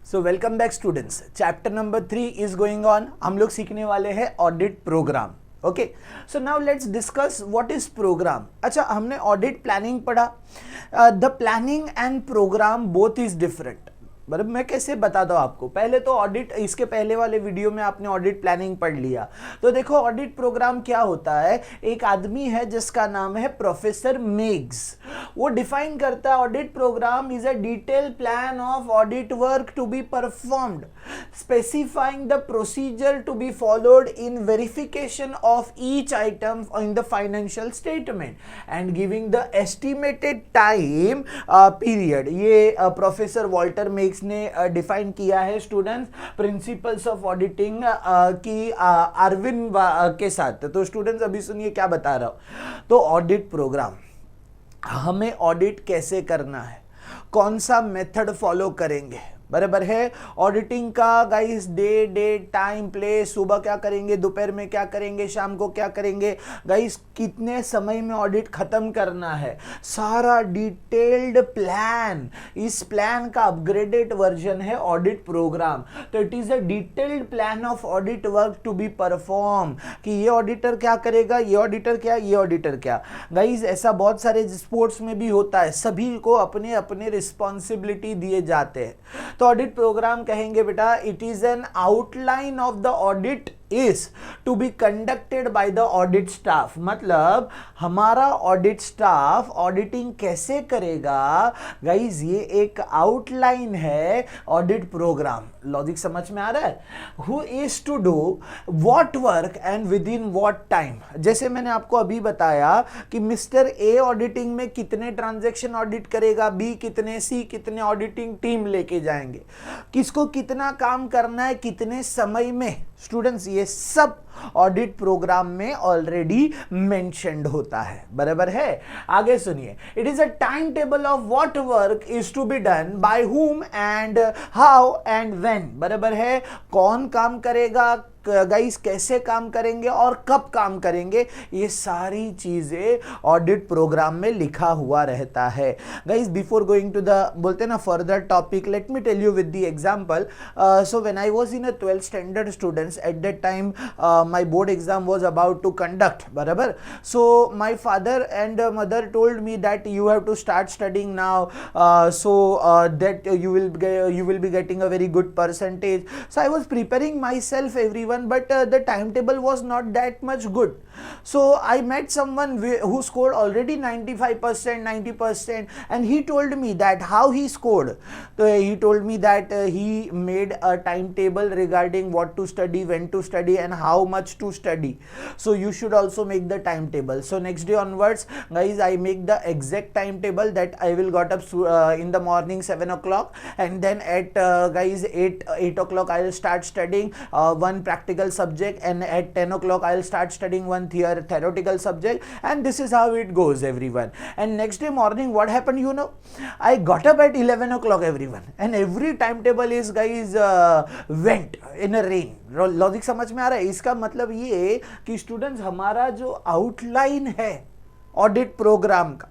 So welcome back students, chapter number 3 is going on. हम लोग सीखने वाले हैं audit programme. Okay, so now let's discuss what is programme. अच्छा, हमने ऑडिट प्लानिंग पढ़ा। The planning and programme both is different. मतलब मैं कैसे बता दूं आपको, पहले तो ऑडिट, इसके पहले वाले वीडियो में आपने ऑडिट प्लानिंग पढ़ लिया। तो देखो ऑडिट प्रोग्राम क्या होता है। एक आदमी है जिसका नाम है प्रोफेसर मेग्स, वो डिफाइन करता है audit programme is a detail plan of audit work to be performed, specifying the procedure to be followed in verification of each item in the financial statement and giving the estimated time period. ये professor Walter Meigs ने define किया है students, principles of auditing की अरविंद के साथ। तो students अभी सुनिए क्या बता रहा हूं। तो ऑडिट प्रोग्राम, हमें ऑडिट कैसे करना है, कौन सा मेथड फॉलो करेंगे, बराबर है। ऑडिटिंग का guys day, date, time, place, सुबह क्या करेंगे, दोपहर में क्या करेंगे, शाम को क्या करेंगे, गाइस कितने समय में ऑडिट खत्म करना है, सारा डिटेल्ड प्लान। इस प्लान का अपग्रेडेड वर्जन है ऑडिट प्रोग्राम। तो it is a detailed plan of audit work to be perform, कि ये ऑडिटर क्या करेगा, ये ऑडिटर क्या, ये ऑडिटर क्या। गाइस ऐसा बहुत सारे स्पोर्ट्स में भी होता है, सभी को अपने अपने रिस्पॉन्सिबिलिटी दिए जाते हैं। तो ऑडिट प्रोग्राम कहेंगे बेटा, it is an outline of the audit is to be conducted by the audit staff। मतलब हमारा ऑडिट स्टाफ ऑडिटिंग कैसे करेगा, गाइज ये एक आउटलाइन है ऑडिट प्रोग्राम। लॉजिक समझ में आ रहा है। Who is to do what work and within what time. जैसे मैंने आपको अभी बताया कि मिस्टर ए ऑडिटिंग में कितने ट्रांजैक्शन ऑडिट करेगा, बी कितने, सी कितने, ऑडिटिंग टीम लेके जाएंगे, किसको कितना काम करना है, कितने समय में। स्टूडेंट्स ये सब ऑडिट प्रोग्राम में ऑलरेडी मेंशन्ड होता है, बराबर है। आगे सुनिए, it is a time table of what work is to be done by whom and how and when, बराबर है। कौन काम करेगा, गाइस कैसे काम करेंगे और कब काम करेंगे, ये सारी चीजें ऑडिट प्रोग्राम में लिखा हुआ रहता है। Guys before going to the, बोलते ना further topic, let me tell you with the example. So when I was in a 12th standard students, at that time my board exam was about to conduct, barabar. So my father and mother told me that you have to start studying now, that you will be getting a very good percentage. So I was preparing myself, everyone, but the timetable was not that much good. So I met someone who scored already 95%, 90%, and he told me that how he scored. So he told me that he made a timetable regarding what to study, when to study, and how much to study. So you should also make the timetable. So next day onwards, guys, I make the exact timetable that I will got up in the morning 7 o'clock, and then at guys 8 o'clock I will start studying one practical subject, and at 10 o'clock I will start studying one theoretical subject, and this is how it goes, everyone. And next day morning what happened, you know, I got up at 11 o'clock, everyone, and every timetable is guys went in a rain. Logic समझ में आ रहा है। इसका मतलब ये कि students, हमारा जो आउटलाइन है ऑडिट प्रोग्राम का,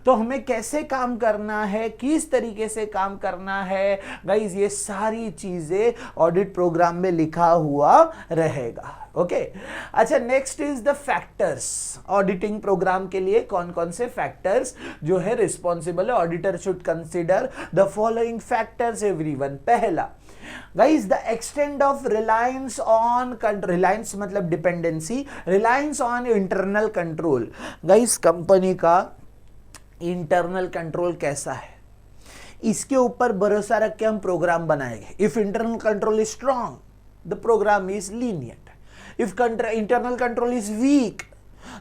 तो हमें कैसे काम करना है, किस तरीके से काम करना है, गाइस ये सारी चीजें ऑडिट प्रोग्राम में लिखा हुआ रहेगा। ओके, अच्छा, next is the factors. Auditing programme के लिए कौन कौन से फैक्टर्स जो है रिस्पॉन्सिबल है, auditor should consider the following factors, everyone. पहला, guys the extend of reliance on, reliance मतलब dependency, reliance on internal control. Guys company का इंटरनल कंट्रोल कैसा है, इसके ऊपर भरोसा रख के हम प्रोग्राम बनाएंगे। If internal control is strong, the programme is lenient. If internal control is weak,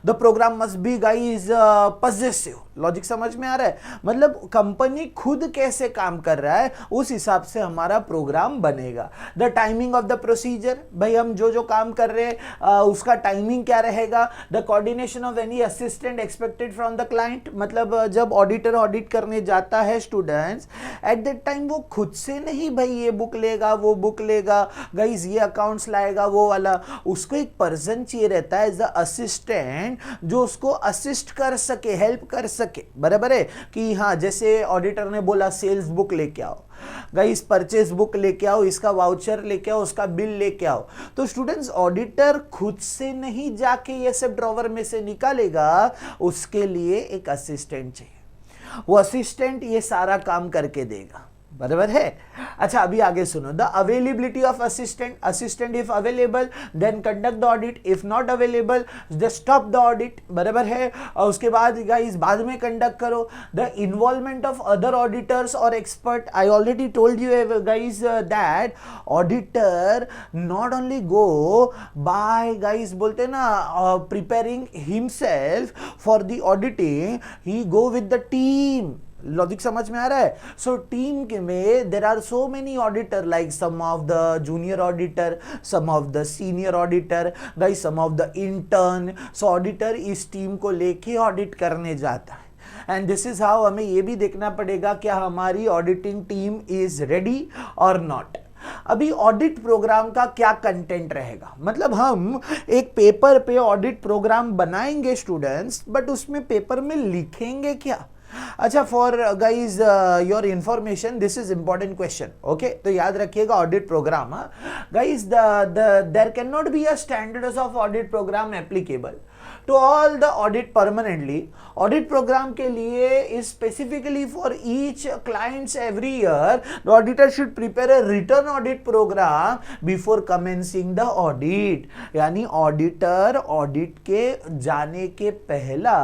the programme must be guys positive. Logic समझ में आ रहा है। मतलब कंपनी खुद कैसे काम कर रहा है उस हिसाब से हमारा प्रोग्राम बनेगा। The timing of the procedure, भाई हम जो जो काम कर रहे हैं उसका टाइमिंग क्या रहेगा। The coordination of any assistant expected from the client, मतलब जब ऑडिटर ऑडिट करने जाता है स्टूडेंट्स, एट दैट टाइम वो खुद से नहीं भाई ये बुक लेगा, वो बुक लेगा, गाइज ये अकाउंट्स लाएगा, वो वाला। उसको एक पर्सन चाहिए रहता है एज अ असिस्टेंट जो उसको असिस्ट कर सके, हेल्प कर सके, सके, बराबर है कि हाँ जैसे ऑडिटर ने बोला सेल्स बुक लेके आओ, गाइस परचेज बुक लेके आओ, इसका वाउचर लेके आओ, उसका बिल लेके आओ। तो स्टूडेंट्स ऑडिटर खुद से नहीं जाके ये सब ड्रॉवर में से निकालेगा, उसके लिए एक असिस्टेंट चाहिए, वो असिस्टेंट ये सारा काम करके देगा, बराबर है। अच्छा अभी आगे सुनो, the availability of assistant, assistant if available then conduct the audit, if not available just stop the audit, बराबर है। और उसके बाद गाइस बाद में कंडक्ट करो। The involvement of other auditors और expert, I already told you guys that auditor not only go by guys बोलते ना preparing himself for the auditing, he go with the team. Logic समझ में आ रहा है? सो टीम के में there are so many auditor, like some of the junior auditor, some of the senior auditor, guys some of the intern. So auditor इस team को लेके ऑडिट करने जाता है। एंड दिस इज हाउ हमें ये भी देखना पड़ेगा क्या हमारी ऑडिटिंग टीम इज रेडी और नॉट। अभी ऑडिट प्रोग्राम का क्या कंटेंट रहेगा, मतलब हम एक पेपर पे ऑडिट प्रोग्राम बनाएंगे स्टूडेंट्स, बट उसमें पेपर में लिखेंगे क्या? अच्छा for guys your information this is important question, okay. तो याद रखिएगा audit programme guys there can not be a standards of audit programme applicable to all the audit permanently. Audit program के लिए is specifically for each clients every year. The auditor should prepare a written audit program before commencing the audit. यानी auditor audit के जाने के पहला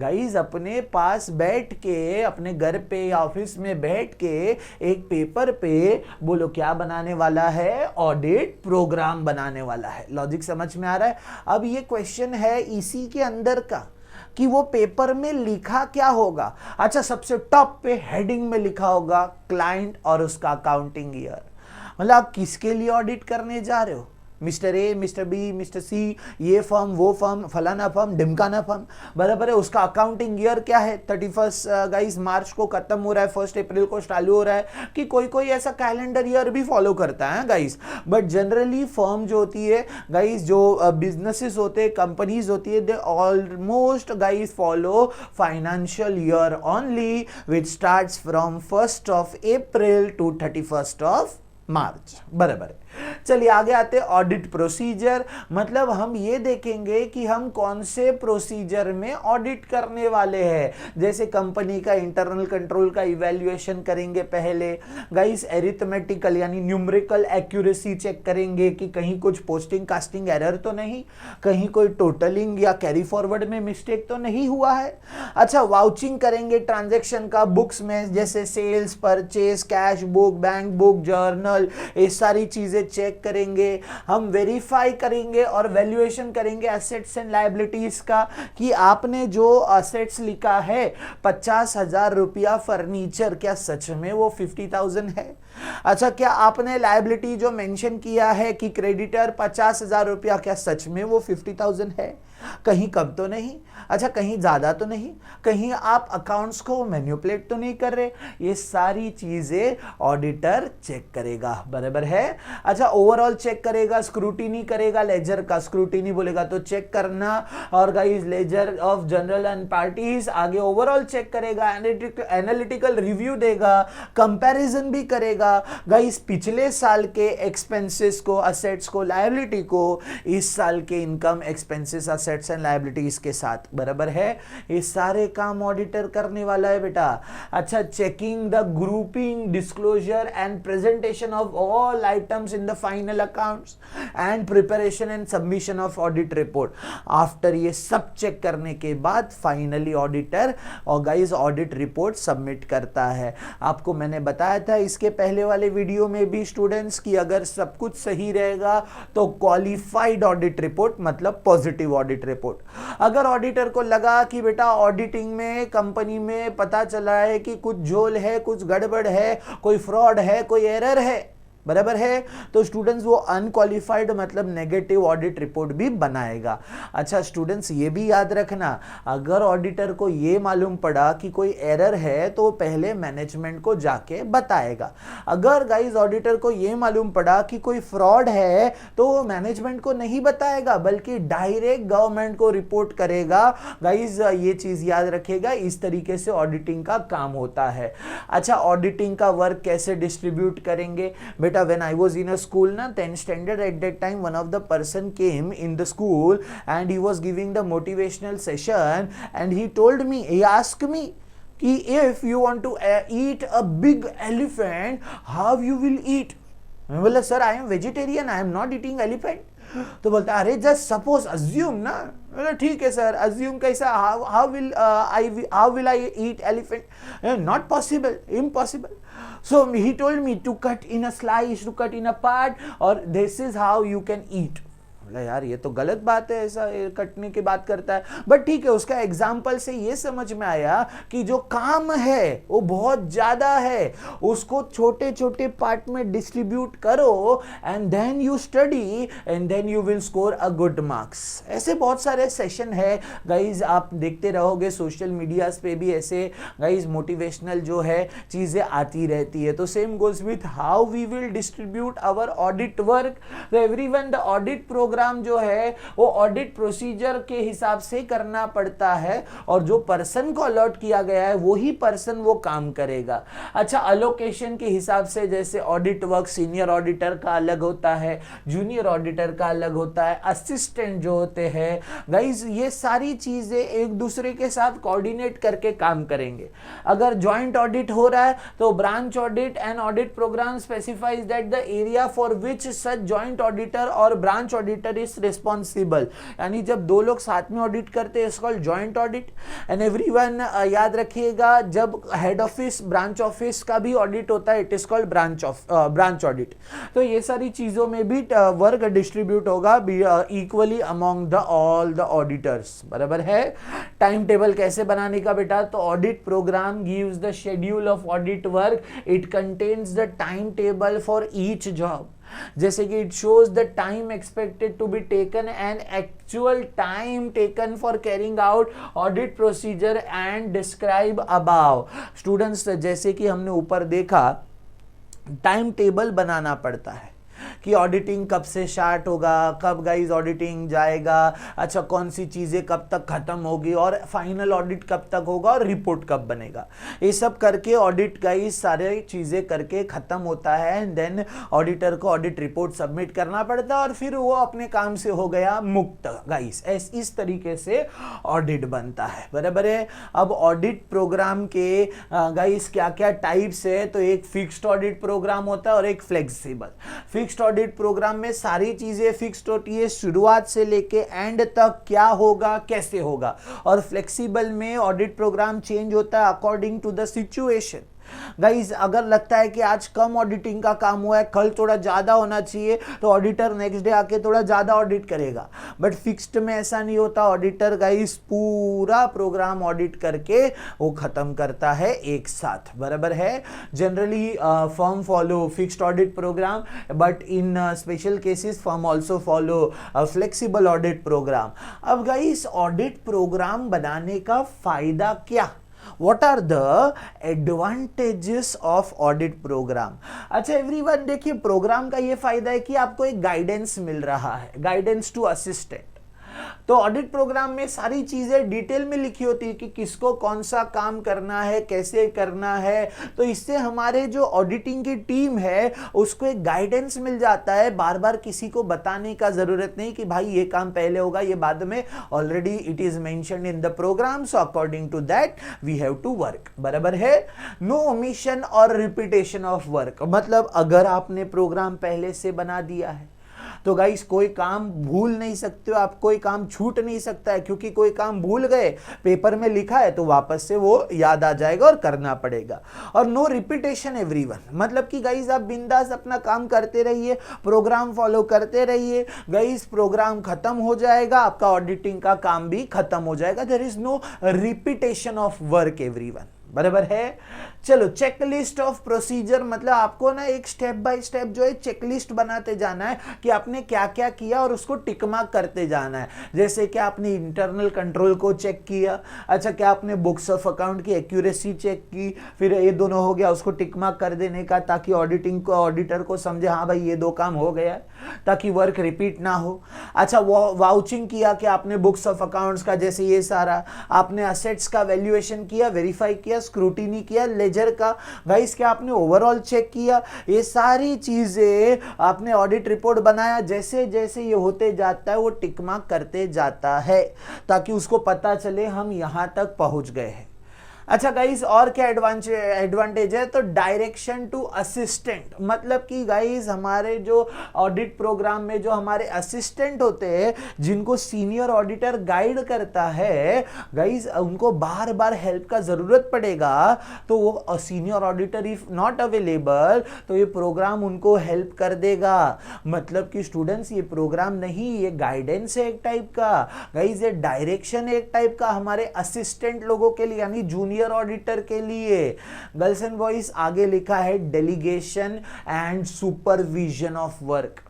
guys अपने पास बैठ के, अपने घर पे या ऑफिस में बैठ के एक पेपर पे बोलो क्या बनाने वाला है, ऑडिट प्रोग्राम बनाने वाला है। लॉजिक समझ में आ रहा है? अब ये क्वेश्चन है इसी के अंदर का कि वो पेपर में लिखा क्या होगा। अच्छा सबसे टॉप पे हेडिंग में लिखा होगा क्लाइंट और उसका अकाउंटिंग ईयर, मतलब आप किसके लिए ऑडिट करने जा रहे हो, mister A, mister B, mister C, ये फर्म, वो फर्म, फलाना फर्म, ढिमकाना फर्म, बराबर है। उसका अकाउंटिंग ईयर क्या है, 31 गाइस मार्च को खत्म हो रहा है, 1 अप्रैल को चालू हो रहा है, कि कोई कोई ऐसा कैलेंडर ईयर भी फॉलो करता है गाइस। बट जनरली फर्म जो होती है गाइस, जो बिजनेसेस होते हैं, कंपनीज होती है, they almost guys follow financial year only which starts from 1 April to 31 March, बराबर है। चलिए आगे आते हैं ऑडिट प्रोसीजर, मतलब हम ये देखेंगे कि हम कौन से प्रोसीजर में ऑडिट करने वाले हैं। जैसे कंपनी का इंटरनल कंट्रोल का इवैल्यूएशन करेंगे पहले गाइस, एरिथमेटिकल यानी न्यूमेरिकल एक्यूरेसी चेक करेंगे कि कहीं कुछ पोस्टिंग कास्टिंग एरर तो नहीं, कहीं कोई टोटलिंग या कैरी फॉरवर्ड में मिस्टेक तो नहीं हुआ है। अच्छा वाउचिंग करेंगे ट्रांजैक्शन का बुक्स में, जैसे sales, purchase, cash book, bank book, journal, ये सारी चीजें चेक करेंगे। हम वेरीफाई करेंगे और वैल्यूएशन करेंगे एसेट्स एंड लायबिलिटीज का, कि आपने जो एसेट्स लिखा है 50,000 रुपया फर्नीचर, क्या सच में वो 50,000 है? अच्छा क्या आपने लायबिलिटी जो मेंशन किया है कि क्रेडिटर 50,000 रुपया, क्या सच में वो 50,000 है? कहीं कम तो नहीं, अच्छा कहीं ज्यादा तो नहीं, कहीं आप अकाउंट्स को मैनिपुलेट तो नहीं कर रहे? ये सारी चीजें ऑडिटर चेक करेगा, बराबर है। अच्छा ओवरऑल चेक करेगा, स्क्रूटिनी करेगा, लेजर का स्क्रूटिनी बोलेगा तो चेक करना, और guys laser of general and parties, आगे ओवरऑल चेक करेगा, एनालिटिकल रिव्यू देगा, कंपैरिजन भी करेगा गाइस पिछले साल के एक्सपेंसेस को, असेट्स को, लायबिलिटी को इस साल के income, expenses, assets and liabilities के साथ, बराबर है। ये सारे काम ऑडिटर करने वाला है बेटा। अच्छा checking the grouping, disclosure and presentation of all items in the final accounts and preparation and submission of audit report. After ये सब चेक करने के बाद फाइनली ऑडिटर और गाइस ऑडिट रिपोर्ट सबमिट करता है। आपको मैंने बताया था इसके पहले वाले वीडियो में भी स्टूडेंट्स कि अगर सब कुछ सही रहेगा तो क्वालिफाइड ऑडिट रिपोर्ट, मतलब पॉजिटिव ऑडिट रिपोर्ट। अगर ऑडिटर को लगा कि बेटा ऑडिटिंग में कंपनी में पता चला है कि कुछ झोल है, कुछ गड़बड़ है, कोई फ्रॉड है, कोई एरर है, बराबर है। तो स्टूडेंट्स वो अनक्वालिफाइड मतलब नेगेटिव ऑडिट रिपोर्ट भी बनाएगा। अच्छा स्टूडेंट्स ये भी याद रखना, अगर ऑडिटर को ये मालूम पड़ा कि कोई एरर है तो पहले मैनेजमेंट को जाके बताएगा। अगर गाइज ऑडिटर को ये मालूम पड़ा कि कोई फ्रॉड है तो वो मैनेजमेंट को नहीं बताएगा बल्कि डायरेक्ट गवर्नमेंट को रिपोर्ट करेगा। गाइज ये चीज याद रखेगा, इस तरीके से ऑडिटिंग का काम होता है। अच्छा ऑडिटिंग का वर्क कैसे डिस्ट्रीब्यूट करेंगे बेटा, when I was in a school na 10th standard at that time, one of the person came in the school and he was giving the motivational session and he told me, he asked me कि if you want to eat a big elephant, how you will eat? मैं बोला sir I am vegetarian, I am not eating elephant. तो बोलता अरे just suppose assume ना। बोला ठीक है सर, अज्यूम कैसा, how will I eat elephant, not possible, impossible. So he told me to cut in a slice, to cut in a part, or this is how you can eat. बोला यार ये तो गलत बात है, ऐसा कटने की बात करता है। बट ठीक है, उसका एग्जाम्पल से ये समझ में आया कि जो काम है वो बहुत ज्यादा है, उसको छोटे छोटे पार्ट में डिस्ट्रीब्यूट करो and then you study and then you will score a good marks. ऐसे बहुत सारे सेशन है गाइज, आप देखते रहोगे सोशल मीडिया पे भी ऐसे गाइज मोटिवेशनल जो है चीजें आती रहती है। तो same goes with how we will distribute our audit work. तो एवरीवन द ऑडिट प्रोग्राम जो है वो ऑडिट प्रोसीजर के हिसाब से करना पड़ता है और जो पर्सन को अलॉट किया गया है वही पर्सन वो काम करेगा। अच्छा अलोकेशन के हिसाब से जैसे ऑडिट वर्क सीनियर ऑडिटर का अलग होता है, जूनियर ऑडिटर का अलग होता है, असिस्टेंट जो होते हैं गाइज, ये सारी चीजें एक दूसरे के साथ कोऑर्डिनेट करके काम करेंगे। अगर जॉइंट ऑडिट हो रहा है तो branch audit and audit programme specifies that the area for which such joint auditor और ब्रांच ऑडिटर इज रिस्पॉन्सिबल। यानी जब दो लोग साथ में ऑडिट करते हैं इसको जॉइंट ऑडिट। एंड एवरीवन याद रखिएगा, जब हेड ऑफिस ब्रांच ऑफिस का भी ऑडिट होता है it is called branch audit. तो ये सारी चीजों में भी वर्क डिस्ट्रीब्यूट होगा equally among the all the auditors. बराबर है। टाइम टेबल कैसे बनाने का बेटा, तो audit programme gives the schedule of audit work, it contains the time table for each job. जैसे कि it shows the time expected to be taken and actual time taken for carrying out audit procedure and describe above. Students जैसे कि हमने ऊपर देखा time table बनाना पड़ता है कि ऑडिटिंग कब से स्टार्ट होगा, कब गाइज ऑडिटिंग जाएगा, अच्छा कौन सी चीजें कब तक खत्म होगी और फाइनल ऑडिट कब तक होगा और रिपोर्ट कब बनेगा। ये सब करके ऑडिट गाइज सारे चीजें करके खत्म होता है एंड देन ऑडिटर को ऑडिट रिपोर्ट सबमिट करना पड़ता है और फिर वो अपने काम से हो गया मुक्त गाइज। इस तरीके से ऑडिट बनता है। बराबर है। अब ऑडिट प्रोग्राम के गाइज क्या क्या टाइप्स है, तो एक फिक्स्ड ऑडिट प्रोग्राम होता है और एक फ्लेक्सिबल। फिक्स्ड ऑडिट प्रोग्राम में सारी चीजें फिक्स्ड होती है, शुरुआत से लेके एंड तक क्या होगा कैसे होगा। और फ्लेक्सिबल में ऑडिट प्रोग्राम चेंज होता है according to the situation. Guys अगर लगता है कि आज कम ऑडिटिंग का काम हुआ है, कल थोड़ा ज्यादा होना चाहिए, तो ऑडिटर नेक्स्ट डे आके थोड़ा ज्यादा ऑडिट करेगा। बट फिक्स्ड में ऐसा नहीं होता, ऑडिटर गाइज पूरा प्रोग्राम ऑडिट करके वो खत्म करता है एक साथ। बराबर है। Generally firm follow fixed audit programme but in special cases firm also follow flexible audit programme. अब गाइज ऑडिट प्रोग्राम बनाने का फायदा क्या, What are the advantages of audit program? अच्छा एवरीवन देखिए, प्रोग्राम का ये फायदा है कि आपको एक गाइडेंस मिल रहा है, गाइडेंस टू असिस्टेंट। तो ऑडिट प्रोग्राम में सारी चीजें डिटेल में लिखी होती है कि किसको कौन सा काम करना है, कैसे करना है। तो इससे हमारे जो ऑडिटिंग की टीम है उसको एक गाइडेंस मिल जाता है, बार बार किसी को बताने का जरूरत नहीं कि भाई ये काम पहले होगा ये बाद में, already it is mentioned in the programme, so according to that we have to work. बराबर है। नो ओमिशन और रिपीटेशन ऑफ वर्क, मतलब अगर आपने प्रोग्राम पहले से बना दिया है तो गाइस कोई काम भूल नहीं सकते हो आप, कोई काम छूट नहीं सकता है, क्योंकि कोई काम भूल गए पेपर में लिखा है तो वापस से वो याद आ जाएगा और करना पड़ेगा। और नो रिपीटेशन एवरीवन, मतलब कि गाइस आप बिंदास अपना काम करते रहिए, प्रोग्राम फॉलो करते रहिए। गाइस प्रोग्राम खत्म हो जाएगा, आपका ऑडिटिंग का काम भी खत्म हो जाएगा। There is no repetition of work everyone. बराबर है। चलो, चेकलिस्ट ऑफ प्रोसीजर मतलब आपको ना एक स्टेप बाय स्टेप जो है चेकलिस्ट बनाते जाना है कि आपने क्या क्या किया और उसको टिक मार्क करते जाना है। जैसे कि आपने इंटरनल कंट्रोल को चेक किया, अच्छा क्या आपने बुक्स ऑफ अकाउंट की एक्यूरेसी चेक की, फिर ये दोनों हो गया, उसको टिक मार्क कर देने का, ताकि ऑडिटर को समझे हाँ भाई ये 2 काम हो गया, ताकि वर्क रिपीट ना हो। अच्छा, वाउचिंग किया कि आपने बुक्स ऑफ अकाउंट्स का, जैसे ये सारा आपने असेट्स का वैल्यूएशन किया, वेरीफाई किया, स्क्रूटिनी किया, लेजर का गाइस क्या आपने ओवरऑल चेक किया, ये सारी चीजें आपने ऑडिट रिपोर्ट बनाया। जैसे जैसे ये होते जाता है वो टिक मार्क करते जाता है, ताकि उसको पता चले हम यहां तक पहुंच गए हैं। अच्छा गाइस, और क्या एडवांटेज है, तो डायरेक्शन टू असिस्टेंट, मतलब कि गाइस हमारे जो ऑडिट प्रोग्राम में जो हमारे असिस्टेंट होते हैं, जिनको सीनियर ऑडिटर गाइड करता है, गाइस उनको बार बार हेल्प का जरूरत पड़ेगा, तो वो senior auditor if not available तो ये प्रोग्राम उनको हेल्प कर देगा। मतलब कि स्टूडेंट्स ये प्रोग्राम नहीं, ये गाइडेंस है एक टाइप का, गाइस ये डायरेक्शन है एक टाइप का हमारे असिस्टेंट लोगों के लिए, यानी जूनियर ऑडिटर के लिए। गर्ल्स एंड बॉयज, आगे लिखा है delegation and supervision of work.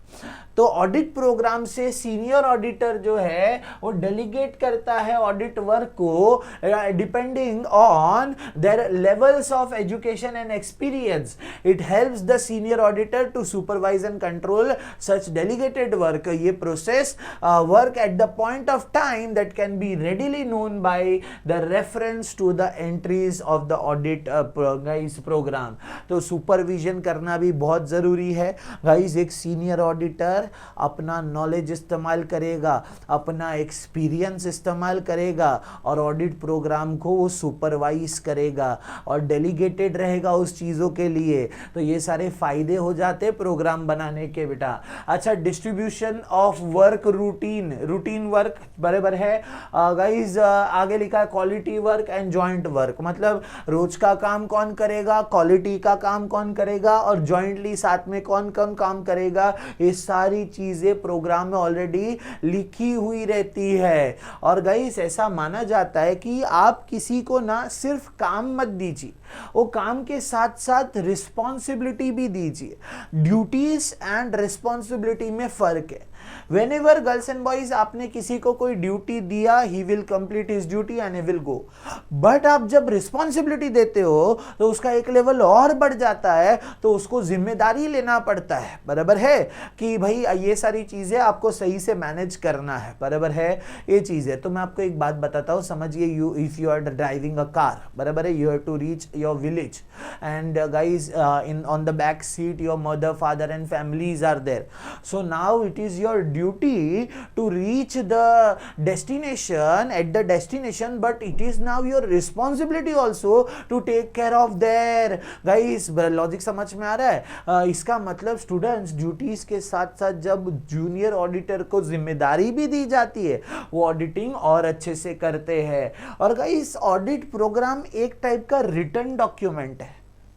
तो ऑडिट प्रोग्राम से सीनियर ऑडिटर जो है वो डेलीगेट करता है ऑडिट वर्क को, depending on their levels of education and experience. It helps the senior auditor to supervise and control such delegated work. ये process work at the point of time that can be readily known by the reference to the entries of the audit guys programme. तो supervision करना भी बहुत जरूरी है guys. एक senior auditor अपना knowledge इस्तेमाल करेगा, अपना एक्सपीरियंस इस्तेमाल करेगा और ऑडिट प्रोग्राम को वो सुपरवाइज करेगा और डेलीगेटेड रहेगा उस चीजों के लिए। तो ये सारे फायदे हो जाते प्रोग्राम बनाने के बेटा। अच्छा, distribution of work, routine work बराबर है गाइस। आगे लिखा है quality work and joint work, मतलब रोज का काम कौन करेगा, क्वालिटी का काम कौन करेगा और जॉइंटली साथ में कौन कौन काम करेगा, ये सारी चीजें प्रोग्राम में ऑलरेडी लिखी हुई रहती है। और गाइस ऐसा माना जाता है कि आप किसी को ना सिर्फ काम मत दीजिए, वो काम के साथ साथ रिस्पॉन्सिबिलिटी भी दीजिए। ड्यूटीज एंड रिस्पॉन्सिबिलिटी में फर्क है। Whenever girls and boys आपने किसी को कोई ड्यूटी दिया, he will complete his duty and he will go. But आप जब रिस्पॉन्सिबिलिटी देते हो तो उसका एक लेवल और बढ़ जाता है, तो उसको जिम्मेदारी लेना पड़ता है, बराबर है कि भाई ये सारी चीजें आपको सही से मैनेज करना है, बराबर है ये चीज है। तो मैं आपको एक बात बताता हूँ, समझिए if you are driving a car, बराबर है, you have to reach your village and guys in on the back seat your mother, father and families are there. So now it is your duty to reach the destination at the destination, but it is now your responsibility also to take care of their guys। Logic समझ में आ रहा है? इसका मतलब students duties के साथ साथ जब जूनियर ऑडिटर को जिम्मेदारी भी दी जाती है, वो ऑडिटिंग और अच्छे से करते हैं। और गाइस ऑडिट प्रोग्राम एक टाइप का रिटन डॉक्यूमेंट है,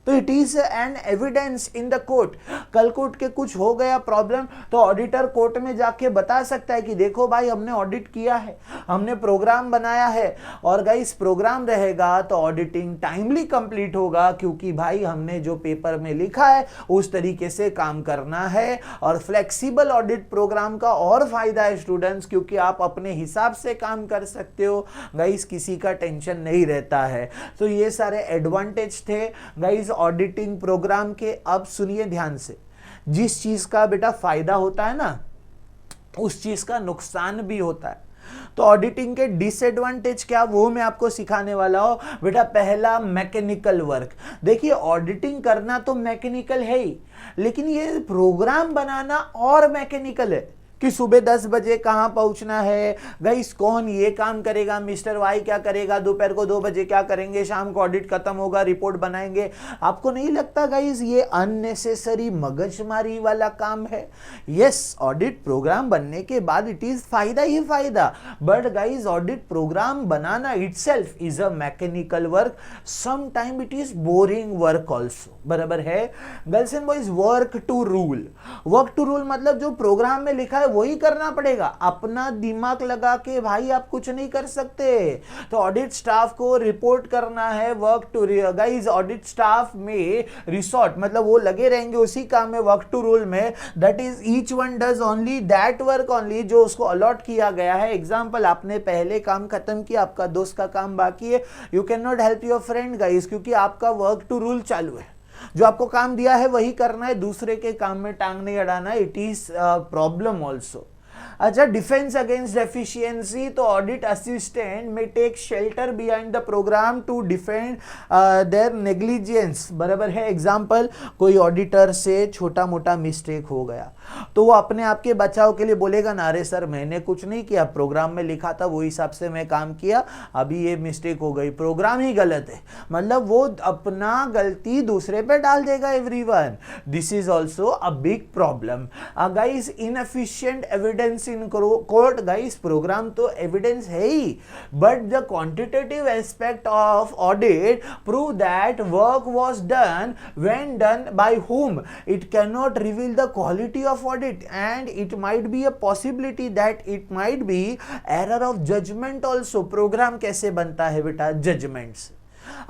तो it is an evidence in the court. कल कोर्ट के कुछ हो गया प्रॉब्लम, तो ऑडिटर कोर्ट में जाके बता सकता है कि देखो भाई हमने ऑडिट किया है, हमने प्रोग्राम बनाया है। और गाइस प्रोग्राम रहेगा तो ऑडिटिंग टाइमली कंप्लीट होगा, क्योंकि भाई हमने जो पेपर में लिखा है उस तरीके से काम करना है। और फ्लेक्सिबल ऑडिट प्रोग्राम का और फायदा है स्टूडेंट्स, क्योंकि आप अपने हिसाब से काम कर सकते हो गाइस, किसी का टेंशन नहीं रहता है। तो ये सारे एडवांटेज थे गाइस ऑडिटिंग प्रोग्राम के। अब सुनिए ध्यान से, जिस चीज का बेटा फायदा होता है ना, उस चीज का नुकसान भी होता है। तो ऑडिटिंग के डिसएडवांटेज क्या, वो मैं आपको सिखाने वाला हूं बेटा। पहला, मैकेनिकल वर्क। देखिए ऑडिटिंग करना तो मैकेनिकल है ही, लेकिन ये प्रोग्राम बनाना और मैकेनिकल है कि सुबह 10 बजे कहां पहुंचना है, गाइस कौन ये काम करेगा, मिस्टर वाई क्या करेगा, दोपहर को 2 बजे क्या करेंगे, शाम को ऑडिट खत्म होगा, रिपोर्ट बनाएंगे। आपको नहीं लगता गाइस ये अननेसेसरी मगजमारी वाला काम है? यस, ऑडिट प्रोग्राम बनने के बाद इट इज फायदा ही फायदा, बट गाइस ऑडिट प्रोग्राम बनाना itself is a mechanical work, some time it is boring work also, बराबर है। Girls and boys, work to rule मतलब जो प्रोग्राम में लिखा है वही करना पड़ेगा। अपना दिमाग लगा के भाई आप कुछ नहीं कर सकते। तो ऑडिट स्टाफ को रिपोर्ट करना है work to guys, audit staff में रिसोर्ट मतलब वो लगे रहेंगे उसी काम में, वर्क टू रूल में, that is each one does only that work only जो उसको अलॉट किया गया है। एग्जांपल, आपने पहले काम खत्म किया, आपका दोस्त का काम बाकी है, you can not help your friend guys, क्योंकि आपका वर्क टू रूल चालू है। जो आपको काम दिया है वही करना है, दूसरे के काम में टांग नहीं अड़ाना। It is problem also. अच्छा, डिफेंस अगेंस्ट डेफिशिएंसी, तो audit assistant may take shelter behind the programme to defend their negligence, बराबर है। एग्जांपल, कोई ऑडिटर से छोटा मोटा मिस्टेक हो गया तो वो अपने आप के बचाव के लिए बोलेगा ना, अरे सर मैंने कुछ नहीं किया, प्रोग्राम में लिखा था वो हिसाब से मैं काम किया, अभी ये मिस्टेक हो गई, प्रोग्राम ही गलत है। मतलब वो अपना गलती दूसरे पे डाल देगा everyone. This is also a big problem guys. Inefficient evidence in court, guys programme तो एविडेंस है ही, but the quantitative aspect of audit prove that work was done when done by whom, it cannot reveal the quality of audit and it might be a possibility that it might be error of judgment also। Programme कैसे बनता है बेटा? Judgement से।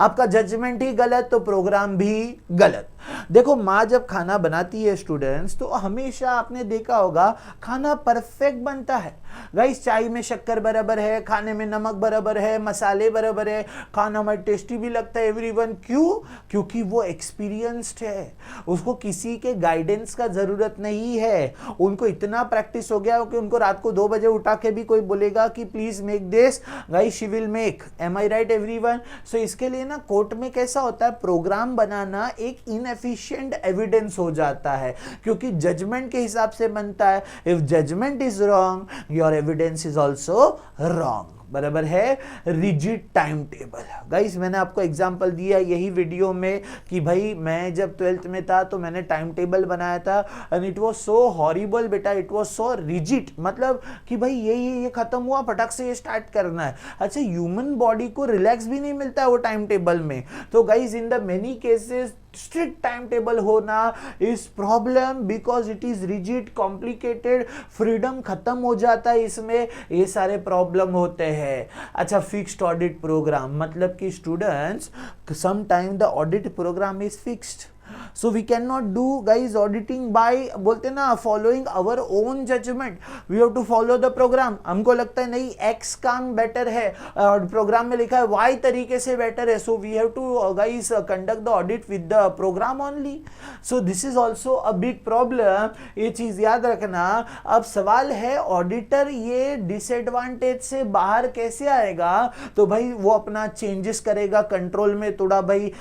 आपका judgement ही गलत तो programme भी गलत। देखो, माँ जब खाना बनाती है स्टूडेंट्स, तो हमेशा आपने देखा होगा खाना परफेक्ट बनता है गाइस। चाय में शक्कर बराबर है, खाने में नमक बराबर है, मसाले बराबर है, खाना में टेस्टी भी लगता है एवरीवन। क्यों? क्योंकि वो एक्सपीरियंस्ड है, उसको किसी के गाइडेंस का जरूरत नहीं है। उनको इतना प्रैक्टिस हो गया कि उनको रात को 2 बजे उठा के भी कोई बोलेगा कि please make this, guys she will make. Am I right everyone? So इसके लिए ना कोर्ट में कैसा होता है, प्रोग्राम बनाना एक इनएफिशिएंट एविडेंस हो जाता है, क्योंकि जजमेंट के हिसाब से बनता है। If judgment is wrong, your evidence is also wrong, बराबर है। रिजिड टाइम टेबल, गाइस मैंने आपको एग्जांपल दिया यही वीडियो में कि भाई मैं जब 12th में था तो मैंने टाइम टेबल बनाया था and it was so horrible बेटा, इट वाज सो रिजिड, मतलब कि भाई ये खत्म हुआ, फटाक से ये स्टार्ट करना है। अच्छा, ह्यूमन बॉडी को रिलैक्स भी नहीं मिलता है वो टाइम टेबल में। तो guys in the many cases strict timetable होना is problem because it is rigid, complicated, freedom खत्म हो जाता है इसमें, ये सारे प्रॉब्लम होते हैं। अच्छा, फिक्स्ड ऑडिट प्रोग्राम, मतलब कि students some time the audit programme is fixed, so we cannot do guys auditing by बोलते ना following our own judgment, we have to follow the program। हमको लगता है नहीं x काम बेटर है और प्रोग्राम में लिखा है y तरीके से बेटर है, so we have to guys conduct the audit with the program only। so this is also a big problem, ये चीज याद रखना। अब सवाल है ऑडिटर ये डिसएडवांटेज से बाहर कैसे आएगा? तो भाई वो अपना चेंजेस करेगा कंट्रोल में, थोड़ा भाई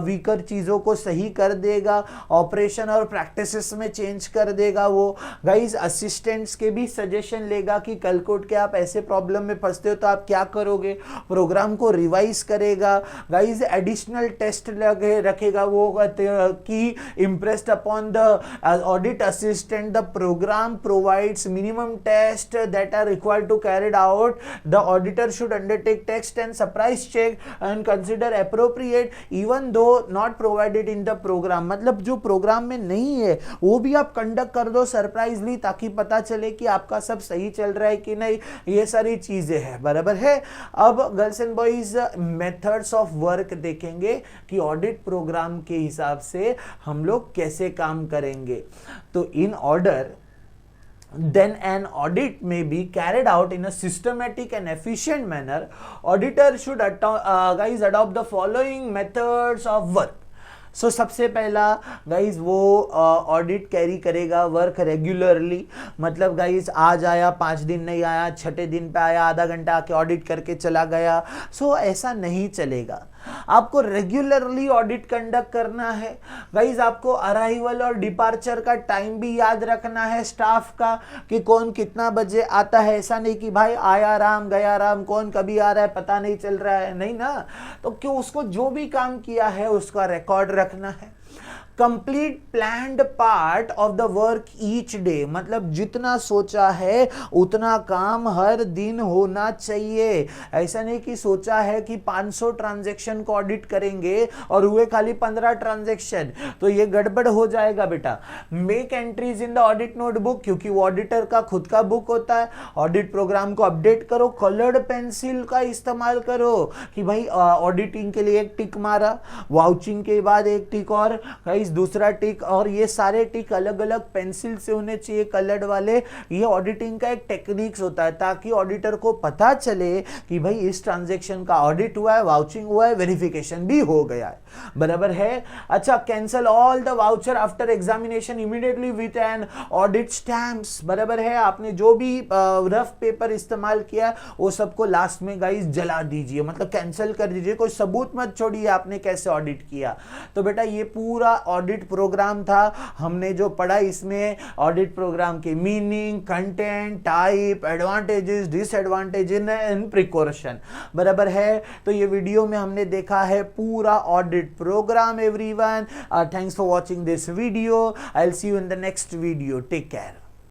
वीकर चीजों को सही कर देगा, ऑपरेशन और प्रैक्टिसेस में चेंज कर देगा वो। गाइस असिस्टेंट्स के भी सजेशन लेगा कि कल को उठ के आप ऐसे प्रॉब्लम में फंसते हो तो आप क्या करोगे, प्रोग्राम को रिवाइज करेगा। गाइस एडिशनल टेस्ट लगे रखेगा वो कि impressed upon the audit assistant the programme provides minimum test that are required to carried out, the auditor should undertake test and surprise check and consider appropriate even though not provided in the programme. मतलब जो programme में नहीं है वो भी आप conduct कर दो सरप्राइजली, ताकि पता चले कि आपका सब सही चल रहा है कि नहीं। ये सारी चीजें हैं, बराबर है। अब girls and boys methods of work देखेंगे कि ऑडिट प्रोग्राम के हिसाब से हम लोग कैसे काम करेंगे। तो in order, then an audit may be carried out in a systematic and efficient manner. Auditor should guys adopt the following methods of work। सो सबसे पहला गाइज वो ऑडिट कैरी करेगा वर्क रेगुलरली, मतलब गाइज आज आया 5 दिन नहीं आया, 6ठे दिन पे आया, आधा घंटा आके ऑडिट करके चला गया। सो ऐसा नहीं चलेगा, आपको रेगुलरली ऑडिट कंडक्ट करना है। गाइज आपको अराइवल और डिपार्चर का टाइम भी याद रखना है स्टाफ का कि कौन कितना बजे आता है। ऐसा नहीं कि भाई आया राम गया राम, कौन कभी आ रहा है पता नहीं चल रहा है, नहीं ना। तो क्यों, उसको जो भी काम किया है उसका रिकॉर्ड रखना है। Complete planned part of the work each day, मतलब जितना सोचा है उतना काम हर दिन होना चाहिए। ऐसा नहीं कि सोचा है कि 500 ट्रांजैक्शन को ऑडिट करेंगे और हुए खाली 15 ट्रांजैक्शन, तो ये गड़बड़ हो जाएगा बेटा। Make entries in the audit notebook, क्योंकि वो ऑडिटर का खुद का बुक होता है। ऑडिट प्रोग्राम को अपडेट करो, कलर्ड पेंसिल का इस्तेमाल करो कि भाई ऑडिटिंग के लिए एक टिक मारा, वाउचिंग के बाद एक टिक और गाइस दूसरा टिक, और ये सारे टिक अलग अलग पेंसिल से होने चाहिए कलर्ड वाले। ये ऑडिटिंग का एक टेक्निक्स होता है ताकि ऑडिटर को पता चले कि भाई इस ट्रांजैक्शन का ऑडिट हुआ है, वाउचिंग हुआ है, वेरिफिकेशन भी हो गया है, बराबर है। अच्छा, cancel all the voucher after examination immediately with an audit stamps, बराबर है। आपने जो भी रफ पेपर इस्तेमाल किया वो सबको लास्ट में गाइस जला दीजिए, मतलब कैंसिल कर दीजिए, कोई सबूत मत छोड़िए आपने कैसे ऑडिट किया। तो बेटा ये पूरा ऑडिट प्रोग्राम था, हमने जो पढ़ा इसमें ऑडिट प्रोग्राम के meaning, content, type, advantages, disadvantages and precaution, बराबर है। तो ये वीडियो में हमने देखा है पूरा audit programme everyone. Thanks for watching this video, I will see you in the next video, take care.